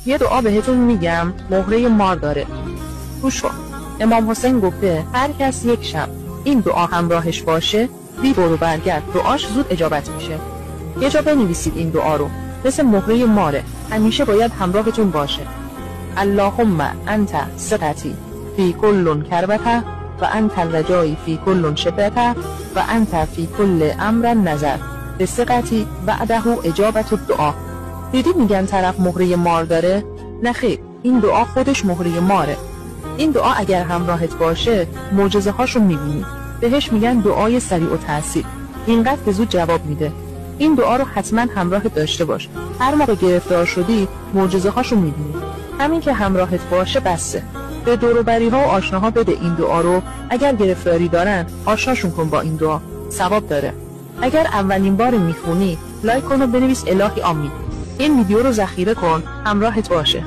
یه دعا بهتون میگم مهره مار داره. گوش کن. امام حسین گفته هر کس یک شب این دعا همراهش باشه بی برو برگرد دعاش زود اجابت میشه. یه جا بنویسید این دعا رو، مثل مهره ماره، همیشه باید همراهتون باشه. اللهم انت ثقتی فی کل کربته و انت الرجایی فی کل شدته و انت فی کل امر نظر به ثقتی بعده اجابت الدعا. دیدید میگن طرف مهره مار داره؟ نه خیر، این دعا خودش مهره ماره. این دعا اگر همراهت باشه معجزه هاشو میبینی. بهش میگن دعای سریع التأثیر، اینقدر که زود جواب میده. این دعا رو حتما همراهت داشته باش. هر موقع گرفتار شدی معجزه هاشو میبینی. همین که همراهت باشه بسه. به دور و بری ها و آشناها بده این دعا رو. اگر گرفتاری دارن آشناشون کن با این دعا، ثواب داره. اگر اولین بار میخونی لایک کن و بنویس الهی آمین. این ویدیو رو ذخیره کن، همراهت باشه.